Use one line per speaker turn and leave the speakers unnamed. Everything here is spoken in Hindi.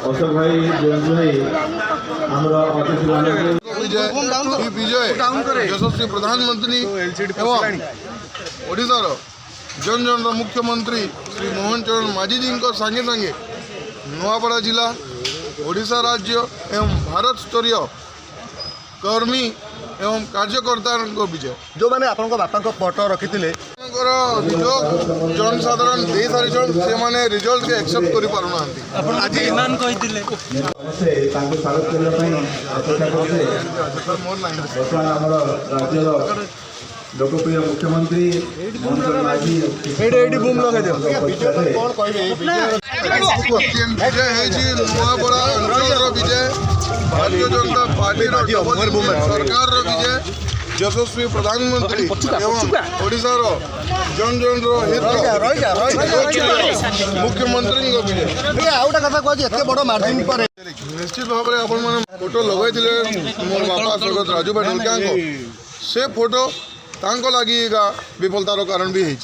अशोक भाई जयंती भाई हमरा अतिथि
विजय यशस्वी प्रधानमंत्री एवं ओडिशार जन जन मुख्यमंत्री श्री मोहन चरण माझी जी संगे संगे नुआपड़ा जिला ओडिशा राज्य एवं भारत स्तरीय कर्मी एवं कार्यकर्ता विजय
जो मैंने आपन बापा फोटो रखी
जनसाधारण दे सारी से माने रिजल्ट के एक्सेप्ट करि पारु नांती
से तांको स्वागत करने ପାଇଁ अपेक्षा करते वर्तमान हमर राज्यर लोकप्रिय मुख्यमंत्री मोहन चरण माझी
एडी बूम लगे दे
कोन कहबे विजय है जी नुआपड़ा अंचल विजय भारतीय जनता पार्टी सरकार विजय यशस्वी प्रधानमंत्री एवं ओडिशार जन जन मुख्यमंत्री विजय
आउटा कथा कहछि एते बड़ मार्जिन पर
निश्चित भाव में आपण माने फोटो लगाई मोर बापा स्वर्गत राजू भाई ढोलकिया से फोटो तांको लगी विफलतार कारण भी है।